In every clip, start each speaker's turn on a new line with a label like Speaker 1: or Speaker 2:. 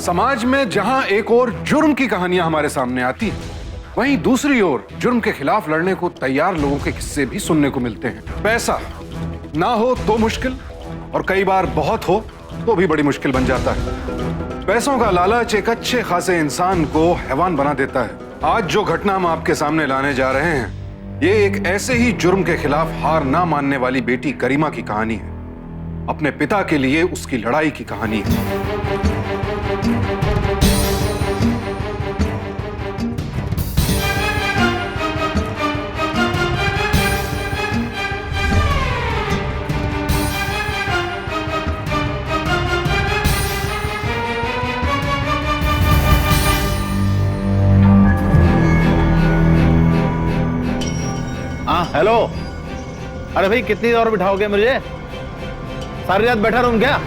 Speaker 1: समाज में जहां एक ओर जुर्म की कहानियां हमारे सामने आती हैं, वहीं दूसरी ओर जुर्म के खिलाफ लड़ने को तैयार लोगों के किस्से भी सुनने को मिलते हैं। पैसा ना हो तो मुश्किल, और कई बार बहुत हो तो भी बड़ी मुश्किल बन जाता है। पैसों का लालच एक अच्छे खासे इंसान को हैवान बना देता है। आज जो घटना हम आपके सामने लाने जा रहे हैं, ये एक ऐसे ही जुर्म के खिलाफ हार ना मानने वाली बेटी करीमा की कहानी है। अपने पिता के लिए उसकी लड़ाई की कहानी है।
Speaker 2: हाँ हेलो। अरे भाई कितनी देर और बिठाओगे मुझे? सारी रात बैठा रहूं क्या?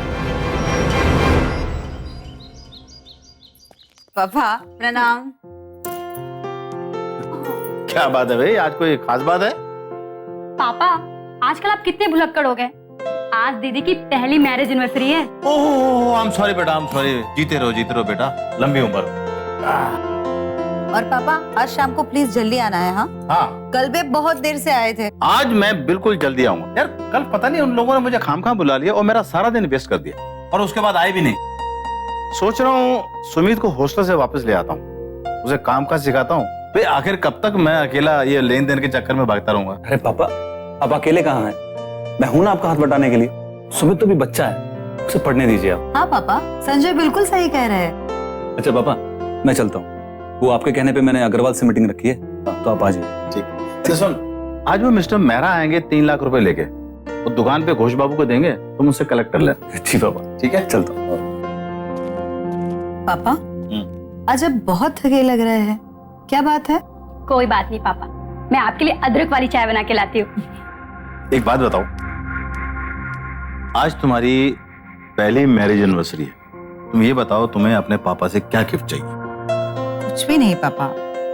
Speaker 3: पापा प्रणाम।
Speaker 2: क्या बात है भाई, आज कोई खास बात है?
Speaker 4: पापा आजकल आप कितने भुलक्कड़ हो गए। आज दीदी की पहली मैरिज एनिवर्सरी है।
Speaker 2: ओह आई एम सॉरी बेटा, आई एम सॉरी। जीते रहो बेटा, लंबी उम्र।
Speaker 3: और पापा आज शाम को प्लीज जल्दी आना है। हाँ
Speaker 2: हाँ,
Speaker 3: कल भी बहुत देर से आए थे।
Speaker 2: आज मैं बिल्कुल जल्दी आऊंगा। यार कल पता नहीं उन लोगों ने मुझे खामखा बुला लिया और मेरा सारा दिन वेस्ट कर दिया, और उसके बाद आए भी नहीं। सोच रहा हूँ सुमित को हॉस्टल से वापस ले आता हूँ, उसे काम काज सिखाता हूँ। भाई आखिर कब तक मैं अकेला ये लेन देन के चक्कर में भागता रहूंगा?
Speaker 5: अरे पापा, आप अकेले कहाँ हैं? मैं हूं ना आपका हाथ बटाने के लिए। सुमित तो भी बच्चा है, उसे पढ़ने दीजिए आप।
Speaker 3: हाँ पापा, संजय बिल्कुल सही कह रहे हैं।
Speaker 5: अच्छा पापा, मैं चलता हूँ। वो आपके कहने पे मैंने अग्रवाल से मीटिंग रखी है, तो आप आ जाइए।
Speaker 2: ठीक। सुन, आज वो मिस्टर मेहरा आएंगे 3 लाख रुपए लेके, और दुकान पे घोष बाबू को देंगे, तुम उससे कलेक्ट कर ले।
Speaker 5: ठीक पापा, ठीक है, चलता हूँ।
Speaker 3: पापा आज आप बहुत थके लग रहे हैं, क्या बात है?
Speaker 4: कोई बात नहीं पापा, मैं आपके लिए अदरक वाली चाय बना के लाती हूँ।
Speaker 2: एक बात बताओ, आज तुम्हारी पहली मैरिज एनिवर्सरी है, तुम ये बताओ तुम्हें अपने पापा से क्या गिफ्ट चाहिए?
Speaker 3: कुछ भी नहीं पापा,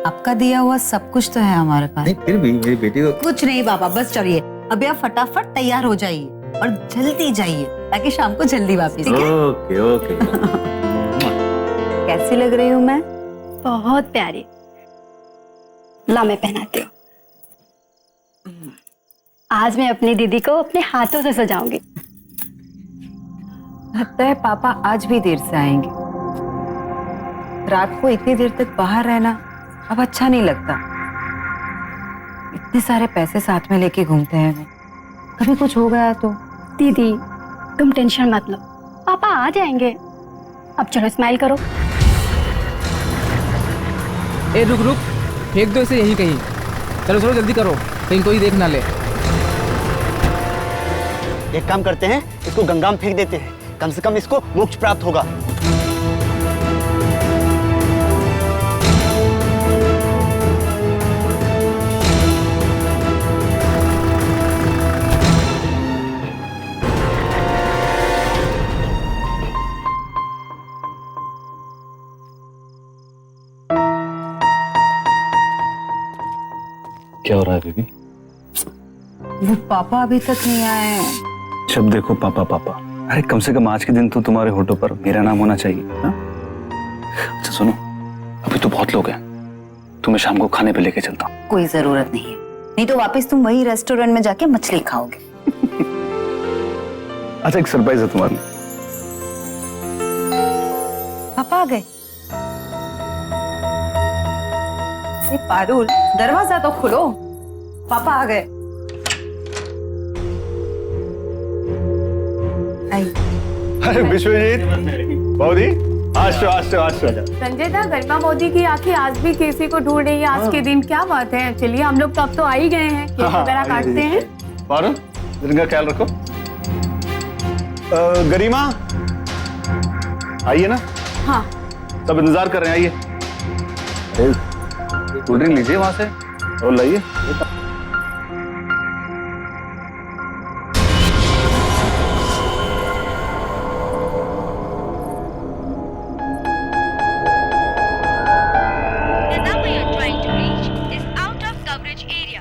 Speaker 3: आपका दिया हुआ सब कुछ तो है हमारे पास।
Speaker 2: नहीं फिर भी मेरी बेटी को
Speaker 3: कुछ नहीं पापा, बस चलिए अभी आप फटाफट तैयार हो जाइए और जल्दी जाइए ताकि शाम को जल्दी वापस। ठीक है?
Speaker 2: Okay okay.
Speaker 3: कैसी लग रही हूँ मैं?
Speaker 4: बहुत प्यारी। ला मैं पहनाती हूँ। आज मैं अपनी दीदी को अपने हाथों से सजाऊंगी।
Speaker 3: लगता है पापा आज भी देर से आएंगे। रात को इतनी देर तक बाहर रहना अब अच्छा नहीं लगता। इतने सारे पैसे साथ में लेके घूमते हैं वो, कभी कुछ हो गया तो।
Speaker 4: दीदी तुम टेंशन मत लो, पापा आ जाएंगे। अब चलो स्माइल करो।
Speaker 6: ए रुक रुक, फेंक दो इसे यहीं कहीं। चलो चलो जल्दी करो, कहीं कोई देख ना ले।
Speaker 7: एक काम करते हैं, इसको गंगा में फेंक देते हैं, कम से कम इसको मोक्ष प्राप्त होगा।
Speaker 5: क्या हो रहा है बेबी?
Speaker 3: वो पापा अभी तक नहीं आए हैं।
Speaker 5: जब देखो पापा पापा। अरे कम से कम आज के दिन तो तुम्हारे होठों पर मेरा नाम होना चाहिए ना? अच्छा सुनो, अभी तो बहुत लोग हैं, तुम्हें शाम को खाने पे लेके चलता हूँ।
Speaker 3: कोई जरूरत नहीं है, नहीं तो वापस तुम वही रेस्टोरेंट में जाके मछली खाओगे।
Speaker 5: अच्छा एक सरप्राइज है तुम्हारे लिए।
Speaker 3: पापा आ गए। पारुल दरवाजा तो खोलो, पापा आ गए।
Speaker 2: अरे विश्वजीत मोदी, आज
Speaker 8: संजय दा, गरिमा मोदी की आंखें आज भी किसी को ढूंढ रही है। आज के दिन क्या बात है? चलिए हम लोग तो अब तो आ ही गए हैं, केक वगैरह काटते हैं।
Speaker 2: पारुल इनका ख्याल रखो। गरिमा आइए ना।
Speaker 8: हाँ
Speaker 2: सब इंतजार कर रहे हैं, आइए। कोल्ड ड्रिंक लीजिए वहां से और लाइए।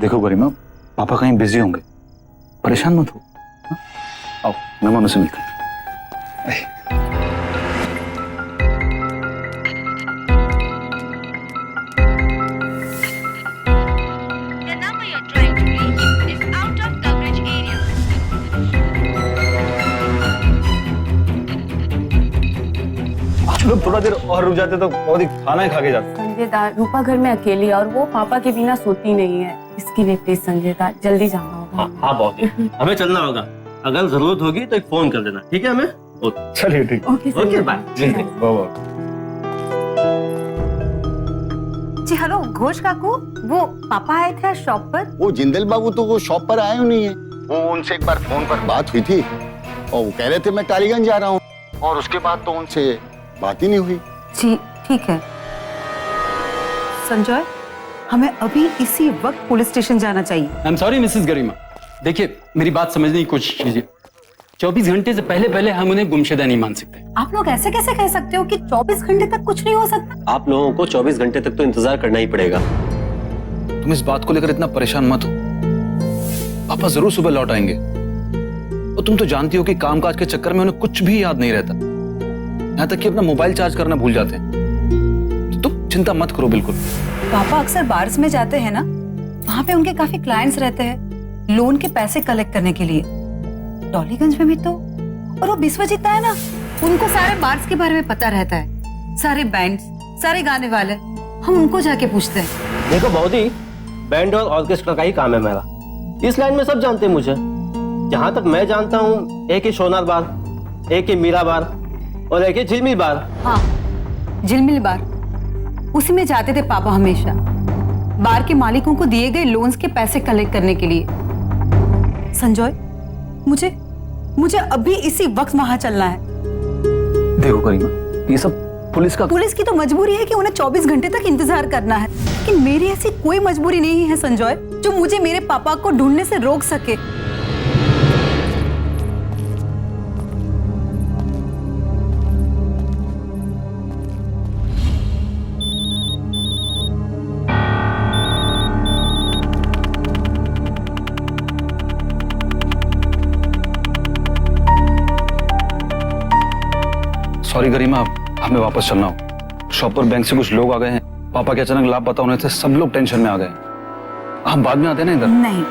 Speaker 5: देखो गरिमा, पापा कहीं बिजी होंगे, परेशान मत हो। आओ मेहमानों से मिलते हैं। लोग थोड़ा देर और रुक जाते तो बहुत ही खाना ही खा के जाते।
Speaker 8: संजय दा, रूपा घर में अकेली है और वो पापा के बिना सोती नहीं है। इसके लिए प्लीज संजय दा, जल्दी जाना होगा।
Speaker 9: हाँ बहुत हमें चलना होगा। अगर जरूरत होगी तो एक फोन कर देना, ठीक है हमें?
Speaker 5: चलिए ठीक।
Speaker 9: Okay bye.
Speaker 3: जी हेलो घोष काकू, वो पापा आए थे शॉप पर।
Speaker 10: वो जिंदल बाबू तो वो शॉप पर आए नहीं है। वो उनसे एक बार फोन पर बात हुई थी और वो कह रहे थे मैं टालीगंज जा रहा हूँ, और उसके बाद तो उनसे बात ही नहीं हुई।
Speaker 3: जी ठीक है संजय, हमें अभी इसी वक्त पुलिस स्टेशन जाना चाहिए।
Speaker 11: आई एम सॉरी मिसेस गरिमा, देखिए मेरी बात समझने की कोशिश कीजिए। 24 घंटे से पहले हम उन्हें गुमशुदा नहीं मान सकते।
Speaker 3: आप लोग ऐसे कैसे कह सकते हो कि 24 घंटे तक कुछ नहीं हो सकता?
Speaker 9: आप लोगों को 24 घंटे तक तो इंतजार करना ही पड़ेगा।
Speaker 5: तुम इस बात को लेकर इतना परेशान मत हो, पापा जरूर सुबह लौट आएंगे। और तुम तो जानती हो कि कामकाज के चक्कर में उन्हें कुछ भी याद नहीं रहता, यहाँ तक कि अपना मोबाइल चार्ज करना भूल जाते हैं। तो तुम चिंता मत करो बिल्कुल।
Speaker 3: पापा अक्सर बार्स में जाते हैं ना, वहाँ पे उनके काफी क्लाइंट्स रहते हैं लोन के पैसे कलेक्ट करने के लिए। टॉलीगंज में भी तो, और वो बिस्वजीत है ना, उनको सारे बार्स के बारे में पता रहता है, सारे बैंड्स, सारे गाने वाले। हम उनको जाके पूछते हैं।
Speaker 9: देखो बहुदी, बैंड और ऑर्केस्ट्रा का ही काम है मेरा। इस लाइन में सब जानते हैं मुझे। जहाँ तक मैं जानता हूँ, एक ही सोनार बार, एक ही मीरा बार और एक ही झिलमिल बार।
Speaker 3: हाँ झिलमिल बार, उसी में जाते थे पापा हमेशा, बार के मालिकों को दिए गए लोन्स के पैसे कलेक्ट करने के लिए। संजय, मुझे अभी इसी वक्त वहां चलना है।
Speaker 5: देखो करीमा, ये सब पुलिस
Speaker 3: की तो मजबूरी है कि उन्हें 24 घंटे तक इंतजार करना है, लेकिन मेरी ऐसी कोई मजबूरी नहीं है संजय जो मुझे मेरे पापा को ढूंढने से रोक सके।
Speaker 5: सॉरी गरिमा, हमें वापस चलना हो। शॉप पर बैंक से कुछ लोग आ गए हैं, पापा के अचानक लापता होने से सब लोग टेंशन में आ गए। हम बाद में आते हैं ना इधर।
Speaker 3: नहीं,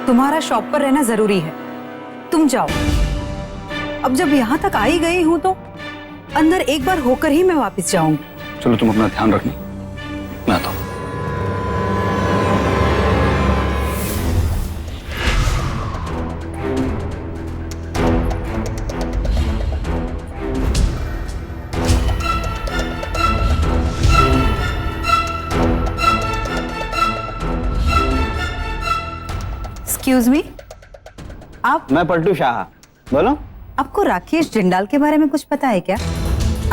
Speaker 3: तुम्हारा शॉप पर रहना जरूरी है, तुम जाओ। अब जब यहाँ तक आ ही गई हूँ तो अंदर एक बार होकर ही मैं वापस जाऊंगी।
Speaker 5: चलो तुम अपना ध्यान रखना, मैं आता हूँ।
Speaker 3: एक्सक्यूज मी, आप?
Speaker 7: मैं पलटू शाह, बोलो।
Speaker 3: आपको राकेश जिंदाल के बारे में कुछ पता है क्या?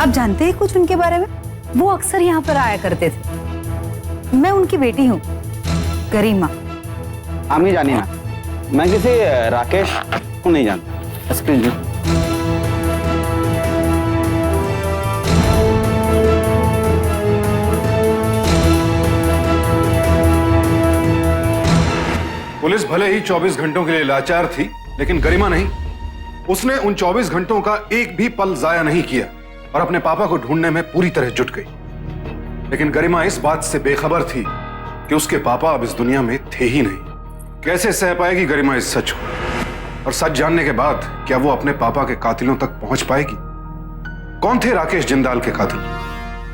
Speaker 3: आप जानते हैं कुछ उनके बारे में? वो अक्सर यहाँ पर आया करते थे। मैं उनकी बेटी हूँ, गरिमा।
Speaker 7: आप नहीं जानी ना, मैं किसी राकेश को नहीं जानता। Excuse me.
Speaker 1: पुलिस भले ही 24 घंटों के लिए लाचार थी, लेकिन गरिमा नहीं। उसने उन 24 घंटों का एक भी पल जाया नहीं किया और अपने पापा को ढूंढने में पूरी तरह जुट गई। लेकिन गरिमा इस बात से बेखबर थी कि उसके पापा अब इस दुनिया में थे ही नहीं। कैसे सह पाएगी गरिमा इस सच को? और सच जानने के बाद क्या वो अपने पापा के कातिलों तक पहुंच पाएगी? कौन थे राकेश जिंदाल के कातिल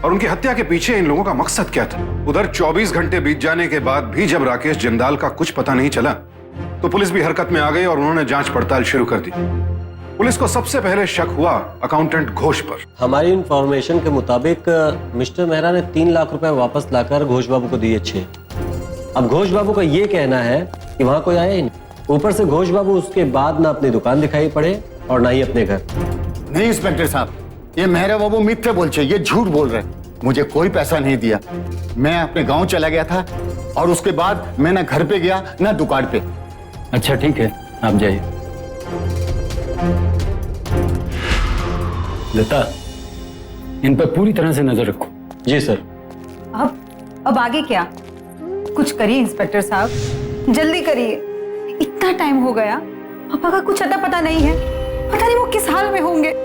Speaker 1: और उनकी हत्या के पीछे इन लोगों का मकसद क्या था? उधर 24 घंटे बीत जाने के बाद भी जब राकेश जिंदाल का कुछ पता नहीं चला तो पुलिस भी हरकत में आ गई और उन्होंने जांच पड़ताल शुरू कर दी। पुलिस को सबसे पहले शक हुआ अकाउंटेंट घोष पर।
Speaker 9: हमारी इंफॉर्मेशन के मुताबिक मिस्टर मेहरा ने 3 लाख रुपए वापस लाकर घोष बाबू को दिए 6। अब घोष बाबू का ये कहना है कि वहां कोई आया ही नहीं। ऊपर से घोष बाबू उसके बाद ना अपनी दुकान दिखाई पड़े और ना ही अपने घर।
Speaker 10: नहीं इंस्पेक्टर साहब, ये मेहरा बाबू मिथ्या बोलते, ये झूठ बोल रहे। मुझे कोई पैसा नहीं दिया। मैं अपने गांव चला गया था और उसके बाद मैं ना घर पे गया ना दुकान पे।
Speaker 11: अच्छा ठीक है, आप जाइए। लता, इन पर पूरी तरह से नजर रखो।
Speaker 9: जी सर।
Speaker 3: अब आगे क्या? कुछ करिए इंस्पेक्टर साहब, जल्दी करिए। इतना टाइम हो गया, पापा का कुछ अता पता नहीं है। पता नहीं वो किस हाल में होंगे।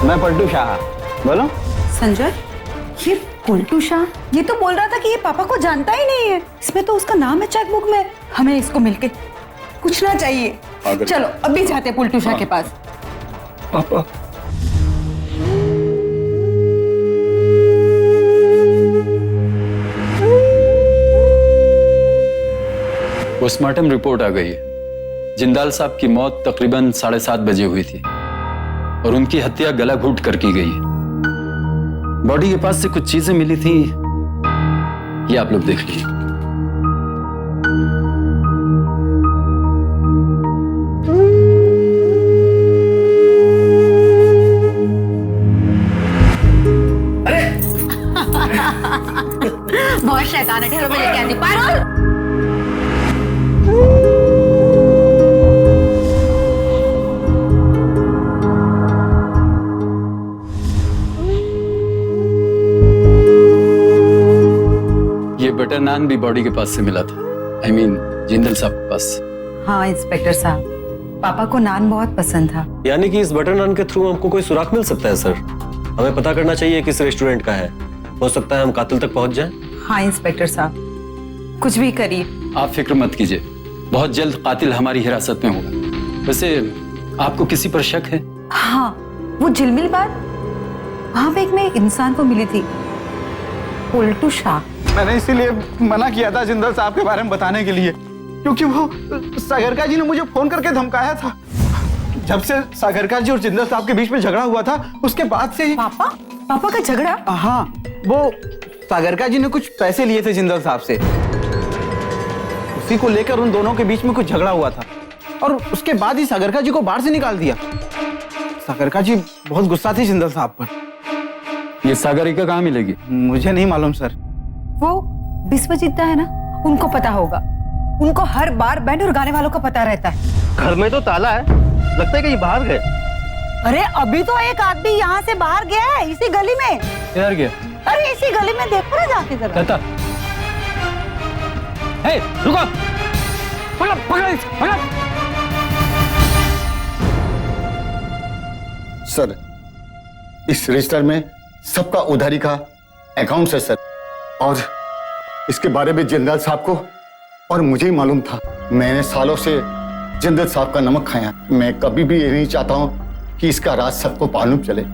Speaker 7: मैं पलटू शाह। बोलो।
Speaker 3: संजय, ये पुलटू शाह, ये तो बोल रहा था कि ये पापा को जानता ही नहीं है। इसमें तो उसका नाम है चेकबुक में। हमें इसको मिलके पूछना चाहिए। चलो अभी जाते पुलटू शाह के पास।
Speaker 1: पापा,
Speaker 11: पोस्टमार्टम रिपोर्ट आ गई है। जिंदाल साहब की मौत तकरीबन 7:30 बजे हुई थी और उनकी हत्या गला घोट कर की गई है। बॉडी के पास से कुछ चीजें मिली थी, ये आप लोग देख लीजिए।
Speaker 3: बहुत शैतान है, ठहरो मैं लेके आती। पारुल,
Speaker 11: ये बटर नान भी बॉडी के पास से मिला था। I mean, जिंदल साहब के पास।
Speaker 3: हाँ इंस्पेक्टर साहब, पापा को नान बहुत पसंद था।
Speaker 9: यानी कि इस बटर नान के थ्रू हमको कोई सुराग मिल सकता है सर? हमें पता करना चाहिए किस रेस्टोरेंट का है। हो सकता है हम कातिल तक पहुंच जाएं।
Speaker 3: हाँ इंस्पेक्टर साहब, कुछ भी करिए।
Speaker 11: आप फिक्र मत कीजिए, बहुत जल्द कातिल हमारी हिरासत में होगा। वैसे आपको किसी पर शक है?
Speaker 3: हाँ, वो झिलमिल बात, वहां पे एक नए इंसान को मिली थी, पुलटू शाह।
Speaker 7: मैंने इसीलिए मना किया था जिंदल साहब के बारे में बताने के लिए, क्योंकि वो सागरिका जी ने मुझे फोन करके धमकाया था। जब से सागरिका जी और जिंदल साहब के बीच में झगड़ा हुआ था, उसके बाद से ही।
Speaker 3: पापा का झगड़ा?
Speaker 7: हाँ, वो सागरिका जी ने कुछ पैसे लिए थे जिंदल साहब से, उसी को लेकर उन दोनों के बीच में कुछ झगड़ा हुआ था और उसके बाद ही सागरिका जी को बाहर से निकाल दिया। सागरिका जी बहुत गुस्सा थी जिंदल साहब पर।
Speaker 11: ये सागरिका कहाँ मिलेगी?
Speaker 7: मुझे नहीं मालूम सर।
Speaker 3: वो विश्वजीत है ना, उनको पता होगा। उनको हर बार बैंड और गाने वालों का पता रहता है।
Speaker 7: घर में तो ताला है, लगता है कि ये बाहर गए।
Speaker 3: अरे अभी तो एक आदमी यहाँ से बाहर गया है, इसी गली में।
Speaker 11: किधर गया?
Speaker 3: अरे इसी गली में, देखो ना जाके जरा।
Speaker 11: कहता, हे, रुको, पकड़ो, पकड़ो।
Speaker 10: सर, इस रजिस्टर में सबका उधारी का अकाउंट है सर, और इसके बारे में जिंदल साहब को और मुझे ही मालूम था। मैंने सालों से जिंदल साहब का नमक खाया। मैं कभी भी ये नहीं चाहता हूँ कि इसका राज सबको मालूम चले,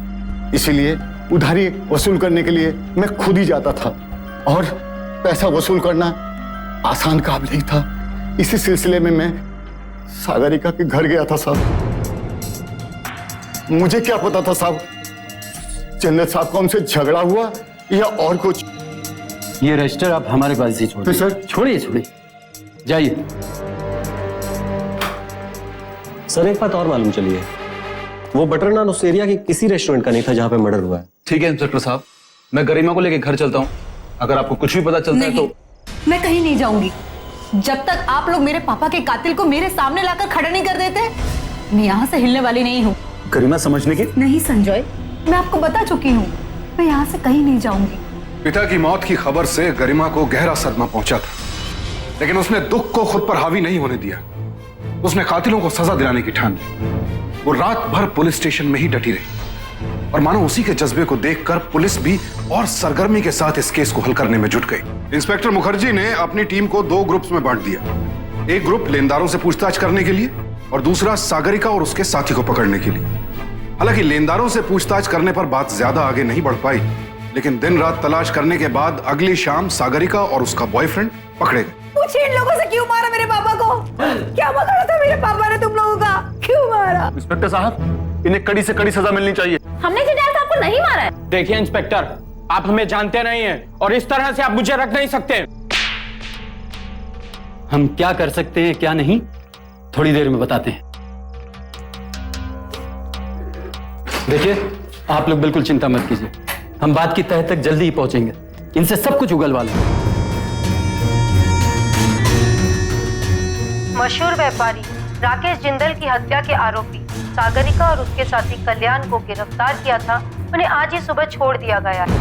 Speaker 10: इसीलिए उधारी वसूल करने के लिए मैं खुद ही जाता था, और पैसा वसूल करना आसान काम नहीं था। इसी सिलसिले में मैं सागरिका के घर गया था साहब। मुझे क्या पता था साहब, जिंदल साहब का उनसे झगड़ा हुआ या और कुछ।
Speaker 11: ये रजिस्टर आप हमारे पास ही छोड़िए।
Speaker 10: सर
Speaker 11: छोड़िए, छोड़िए, जाइए।
Speaker 9: सर एक बात और मालूम चलिए, वो बटर नान उस एरिया के किसी रेस्टोरेंट का नहीं था जहां पे मर्डर हुआ है।
Speaker 5: ठीक है इंस्पेक्टर साहब, मैं गरिमा को लेके घर चलता हूँ। अगर आपको कुछ भी पता चलता है तो।
Speaker 3: मैं कहीं नहीं जाऊंगी जब तक आप लोग मेरे पापा के कातिल को मेरे सामने लाकर खड़ा नहीं कर देते। मैं यहाँ से हिलने वाली नहीं हूँ।
Speaker 5: गरिमा समझने की।
Speaker 3: नहीं संजय, मैं आपको बता चुकी हूँ, मैं यहाँ से कहीं नहीं जाऊंगी।
Speaker 1: पिता की मौत की खबर से गरिमा को गहरा सदमा पहुंचा था, लेकिन उसने दुख को खुद पर हावी नहीं होने दिया। उसने कातिलों को सजा दिलाने की ठान ली। वो रात भर पुलिस स्टेशन में ही डटी रही, और मानो उसी के जज्बे को देखकर पुलिस भी और सरगर्मी के साथ इस केस को हल करने में जुट गई। इंस्पेक्टर मुखर्जी ने अपनी टीम को 2 ग्रुप्स में बांट दिया। एक ग्रुप लेनदारों से पूछताछ करने के लिए और दूसरा सागरिका और उसके साथी को पकड़ने के लिए। हालांकि लेनदारों से पूछताछ करने पर बात ज्यादा आगे नहीं बढ़ पाई, लेकिन दिन रात तलाश करने के बाद अगली शाम सागरिका और उसका बॉयफ्रेंड पकड़े गए।
Speaker 3: पूछिए इन लोगों से क्यों मारा मेरे पापा को? क्या पकड़ा था मेरे पापा ने तुम लोगों का? क्यों मारा?
Speaker 7: इंस्पेक्टर साहब, इन्हें कड़ी से कड़ी सजा मिलनी चाहिए।
Speaker 4: हमने जिंदाल साहब को नहीं मारा है।
Speaker 12: देखिए इंस्पेक्टर, आप हमें जानते नहीं हैं और इस तरह से आप मुझे रख नहीं सकते।
Speaker 11: हम क्या कर सकते हैं क्या नहीं, थोड़ी देर में बताते हैं। देखिए, आप लोग बिल्कुल चिंता मत कीजिए, हम बात की तह तक जल्दी ही पहुंचेंगे। इनसे सब कुछ उगलवा लेंगे।
Speaker 13: मशहूर व्यापारी राकेश जिंदल की हत्या के आरोपी सागरिका और उसके साथी कल्याण को गिरफ्तार किया था, उन्हें आज ही सुबह छोड़ दिया गया है।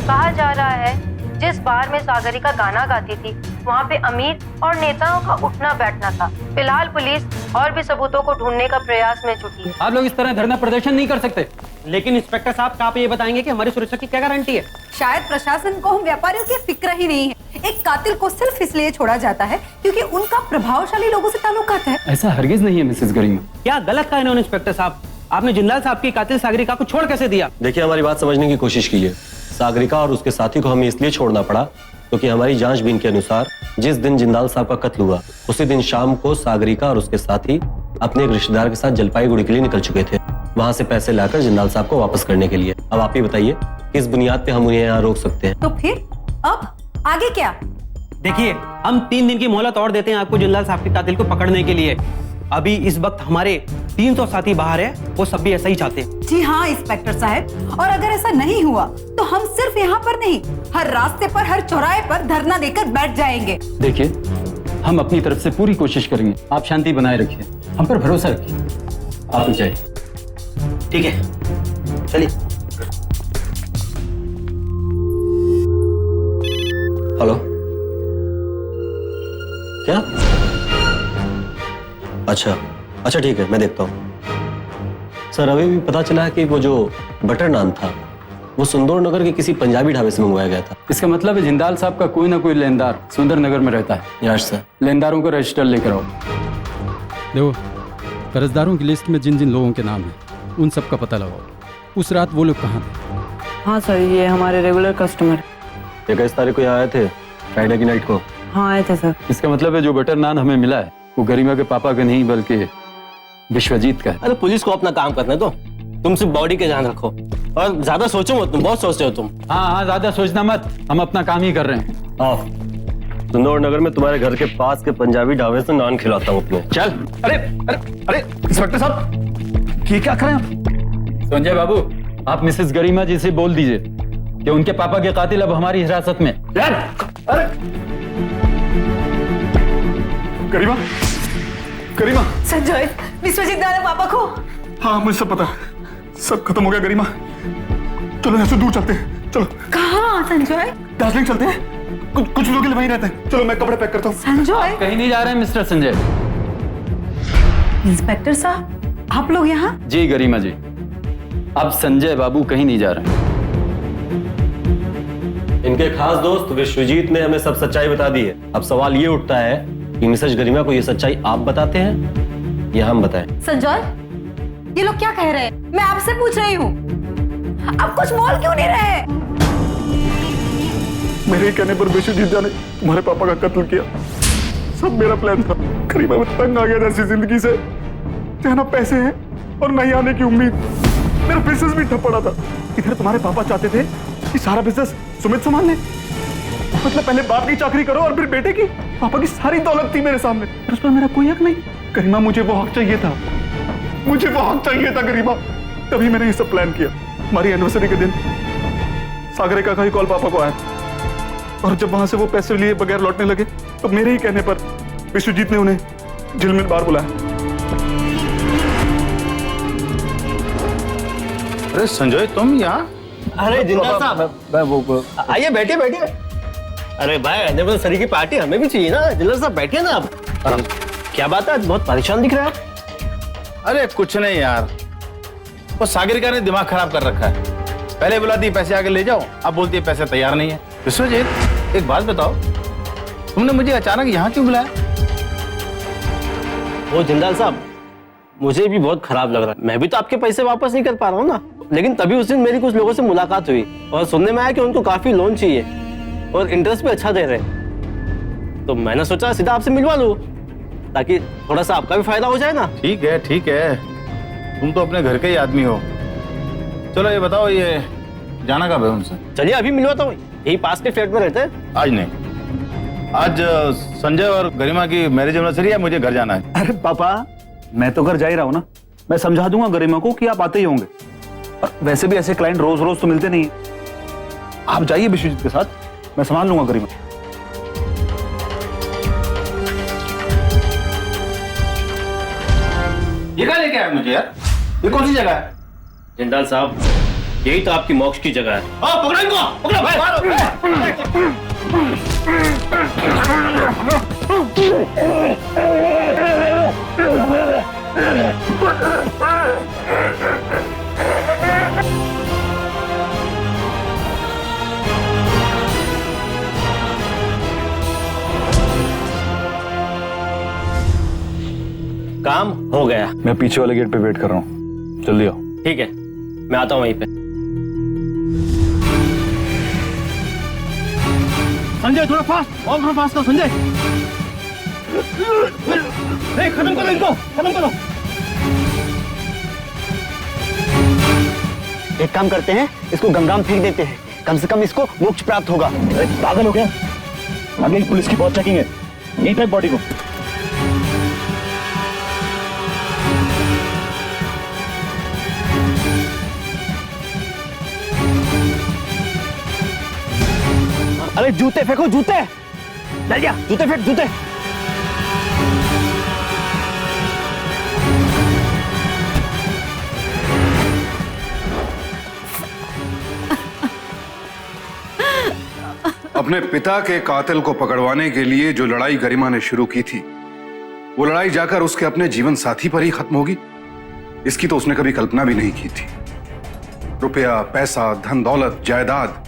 Speaker 13: कहा जा रहा है जिस बार में सागरिका गाना गाती थी वहाँ पे अमीर और नेताओं का उठना बैठना था। फिलहाल पुलिस और भी सबूतों को ढूंढने का प्रयास में जुटी है।
Speaker 11: आप लोग इस तरह धरना प्रदर्शन नहीं कर सकते।
Speaker 14: लेकिन इंस्पेक्टर साहब, क्या आप ये बताएंगे कि हमारी सुरक्षा की क्या गारंटी है?
Speaker 3: शायद प्रशासन को हम व्यापारियों की फिक्र ही नहीं है। एक कातिल को सिर्फ इसलिए छोड़ा जाता है क्योंकि उनका प्रभावशाली लोगों से ताल्लुकात है।
Speaker 11: ऐसा हरगिज नहीं है मिसेस गरिमा।
Speaker 14: क्या गलत कहा इन्होंने इंस्पेक्टर साहब? आपने जिंदाल साहब की कातिल सागरिका को छोड़ कैसे दिया?
Speaker 9: देखिए, हमारी बात समझने की कोशिश कीजिए। सागरिका और उसके साथी को हमें इसलिए छोड़ना पड़ा क्योंकि हमारी जांचबीन के अनुसार जिस दिन जिंदाल साहब का कत्ल हुआ उसी दिन शाम को सागरिका और उसके साथी अपने एक रिश्तेदार के साथ जलपाईगुड़ी के लिए निकल चुके थे, वहां से पैसे लाकर जिंदाल साहब को वापस करने के लिए। अब आप ही बताइए किस बुनियाद पे हम उन्हें यहाँ रोक सकते हैं?
Speaker 3: तो फिर अब आगे क्या?
Speaker 14: देखिए, हम 3 दिन की मोहलत और देते हैं आपको जिंदाल साहब के कातिल को पकड़ने के लिए। अभी इस वक्त हमारे 300 साथी बाहर है, वो सब भी ऐसा ही चाहते हैं।
Speaker 3: जी हाँ इंस्पेक्टर साहब, और अगर ऐसा नहीं हुआ तो हम सिर्फ यहाँ पर नहीं, हर रास्ते पर, हर चौराहे पर धरना देकर बैठ जाएंगे।
Speaker 11: देखिए, हम अपनी तरफ से पूरी कोशिश करेंगे। आप शांति बनाए रखिए, हम पर भरोसा रखिए। आप जाइए।
Speaker 14: ठीक है, चलिए।
Speaker 9: हेलो, क्या? अच्छा ठीक है, मैं देखता हूँ। सर, अभी भी पता चला है कि वो जो बटर नान था वो सुंदर नगर के किसी पंजाबी ढाबे से मंगवाया गया था।
Speaker 11: इसका मतलब है जिंदाल साहब का कोई ना कोई लेनदार सुंदर नगर में रहता है।
Speaker 9: Yes sir.
Speaker 11: लेनदारों को रजिस्टर लेकर आओ।
Speaker 15: देखो, कर्जदारों की लिस्ट में जिन जिन लोगों के नाम हैं उन सब का पता लगाओ। उस रात वो लोग कहाँ थे?
Speaker 3: हाँ सर, ये हमारे रेगुलर कस्टमर।
Speaker 9: 21 तारीख को यहाँ आए थे, फ्राइडे की नाइट को।
Speaker 3: हाँ आए थे सर।
Speaker 11: इसका मतलब है जो बटर नान हमें मिला है वो गरिमा के पापा का नहीं बल्कि विश्वजीत का है।
Speaker 14: अरे पुलिस को अपना काम करने दो, तुम सिर्फ बॉडी के ध्यान रखो और ज्यादा सोचो मत। तुम बहुत सोचते हो तुम।
Speaker 11: हाँ, ज्यादा सोचना मत, हम अपना काम ही कर रहे हैं।
Speaker 9: आओ, सुंदर नगर में तुम्हारे घर के पास के पंजाबी ढाबे से नान खिलाता हूँ अपने।
Speaker 5: चल। अरे अरे अरे इंस्पेक्टर साहब, ये क्या करें आप?
Speaker 11: संजय बाबू, आप मिसेस गरिमा जी से बोल दीजिए कि उनके पापा के कातिल अब हमारी हिरासत में।
Speaker 5: यार, अरे गरिमा
Speaker 3: संजय, विश्वजीत दादा पापा को।
Speaker 10: हाँ, मुझे सब पता है, सब खत्म हो गया गरिमा। चलो यहाँ से दूर चलते हैं, चलो।
Speaker 3: कहाँ संजय?
Speaker 10: दार्जिलिंग चलते हैं, कुछ लोग वहीं रहते हैं। चलो, मैं कपड़े पैक करता हूँ।
Speaker 3: संजय,
Speaker 11: कहीं नहीं जा रहे हैं मिस्टर संजय।
Speaker 3: इंस्पेक्टर साहब, आप लोग यहाँ?
Speaker 11: जी गरिमा जी, अब संजय बाबू कहीं नहीं जा रहे हैं।
Speaker 9: इनके खास दोस्त विश्वजीत ने हमें सब सच्चाई बता दी है। अब सवाल ये उठता है कि मिसेस गरिमा को ये सच्चाई आप बताते हैं या हम बताएं?
Speaker 3: संजय, ये लोग क्या कह रहे हैं? मैं आपसे पूछ रही हूँ, आप कुछ बोल क्यों नहीं रहे?
Speaker 10: मेरे कहने पर विश्वजीत ने तुम्हारे पापा का कत्ल किया। सब मेरा प्लान था। गरिमा में तंग आ गया था ऐसी जिंदगी से, जहाँ ना पैसे हैं और नहीं आने की उम्मीद। मेरा बिजनेस भी ठप पड़ा था। इधर तुम्हारे पापा चाहते थे कि सारा बिजनेस सुमित संभाल ले, मतलब पहले बाप की चाकरी करो और फिर बेटे की। पापा की सारी दौलत थी मेरे सामने, उस पर मेरा कोई हक नहीं। गरिमा, मुझे वो हक चाहिए था, मुझे वो हक चाहिए था गरिमा। तभी मैंने ये सब प्लान किया। हमारी एनिवर्सरी के दिन सागरिका का ही कॉल पापा को आया, और जब वहां से वो पैसे लिए बगैर लौटने लगे तो मेरे ही कहने पर विश्वजीत ने उन्हें झिलमिल बार बुलाया।
Speaker 2: अरे संजय, तुम यहाँ?
Speaker 14: अरे जिंदाल साहब, आइए बैठिए बैठिए। अरे भाई, एनिवर्सरी की पार्टी हमें भी चाहिए ना। जिंदाल साहब बैठिए ना आप। क्या बात है, आज बहुत परेशान दिख रहे हैं आप।
Speaker 2: अरे कुछ नहीं यार, वो सागरिका ने दिमाग खराब कर रखा है। पहले बुलाती पैसे आगे ले जाओ, अब बोलती है पैसे तैयार नहीं है। विश्वजीत, एक बात बताओ, तुमने मुझे अचानक यहाँ क्यों बुलाया?
Speaker 14: वो जिंदाल साहब, मुझे भी बहुत खराब लग रहा है। मैं भी तो आपके पैसे वापस नहीं कर पा रहा हूँ ना। लेकिन तभी उस दिन मेरी कुछ लोगों से मुलाकात हुई और सुनने में आया कि उनको काफी लोन चाहिए और इंटरेस्ट भी अच्छा दे रहे हैं। तो मैंने सोचा सीधा आपसे मिलवा लूं, ताकि थोड़ा सा आपका भी फायदा हो जाए ना।
Speaker 2: ठीक है ठीक है, तुम तो अपने घर के ही आदमी हो। चलो ये बताओ, ये जाना कब है उनसे?
Speaker 14: चलिए अभी मिलवाता हूँ, यही पास के फ्लैट में रहते हैं।
Speaker 2: आज नहीं, आज संजय और गरिमा की मैरिज एनिवर्सरी है, मुझे घर जाना है।
Speaker 5: अरे पापा, मैं तो घर जा ही रहा हूँ ना। मैं समझा दूंगा गरिमा को कि आप आते ही होंगे, और वैसे भी ऐसे क्लाइंट रोज रोज तो मिलते नहीं। आप जाइए विश्वजीत के साथ, मैं संभाल लूंगा गरिमा।
Speaker 2: ये क्या लेके आया मुझे यार? ये कौन सी जगह है?
Speaker 14: जिंदाल साहब, यही तो आपकी मोक्ष की जगह है।
Speaker 2: पकड़ो इनको, पकड़ो भाई।
Speaker 5: मैं पीछे वाले गेट पे वेट कर रहा हूँ, जल्दी आओ।
Speaker 14: ठीक है, मैं आता हूँ वहीं पे। संजय थोड़ा फास्ट, और थोड़ा फास्ट करो संजय। खत्म करो इनको, खत्म करो।
Speaker 7: एक काम करते हैं, इसको गंगा में फेंक देते हैं, कम से कम इसको मोक्ष प्राप्त होगा।
Speaker 16: पागल हो गया? आगे पुलिस की बहुत चेकिंग है, यहीं फेंक बॉडी को।
Speaker 7: अरे जूते फेंको, जूते जल्दी, जूते फेंक, जूते।
Speaker 1: अपने पिता के कातिल को पकड़वाने के लिए जो लड़ाई गरिमा ने शुरू की थी, वो लड़ाई जाकर उसके अपने जीवन साथी पर ही खत्म होगी, इसकी तो उसने कभी कल्पना भी नहीं की थी। रुपया, पैसा, धन दौलत, जायदाद,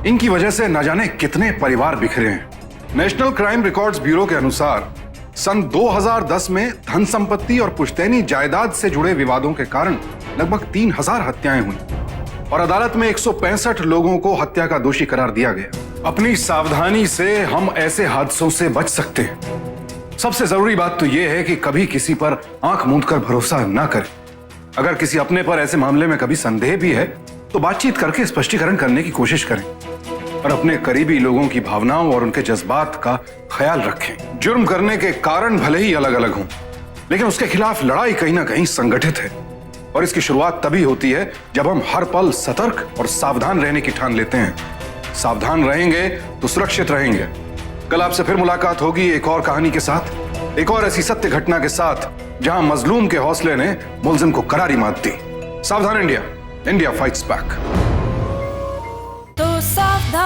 Speaker 1: इनकी वजह से न जाने कितने परिवार बिखरे हैं। नेशनल क्राइम रिकॉर्ड्स ब्यूरो के अनुसार सन 2010 में धन संपत्ति और पुश्तैनी जायदाद से जुड़े विवादों के कारण लगभग 3000 हत्याएं हुई और अदालत में 165 लोगों को हत्या का दोषी करार दिया गया। अपनी सावधानी से हम ऐसे हादसों से बच सकते हैं। सबसे जरूरी बात तो यह है कि कभी किसी पर आंख मूंदकर भरोसा ना करें। अगर किसी अपने पर ऐसे मामले में कभी संदेह भी है तो बातचीत करके स्पष्टीकरण करने की कोशिश करें और अपने करीबी लोगों की भावनाओं और उनके जज्बात का ख्याल रखें। जुर्म करने के कारण भले ही अलग अलग हों, लेकिन उसके खिलाफ लड़ाई कहीं ना कहीं संगठित है और इसकी शुरुआत तभी होती है जब हम हर पल सतर्क और सावधान रहने की ठान लेते हैं। सावधान रहेंगे तो सुरक्षित रहेंगे। कल आपसे फिर मुलाकात होगी एक और कहानी के साथ, एक और ऐसी सत्य घटना के साथ जहां मजलूम के हौसले ने मुल्जिम को करारी मात दी। सावधान इंडिया, इंडिया फाइट्स बैक।
Speaker 17: तो सावधान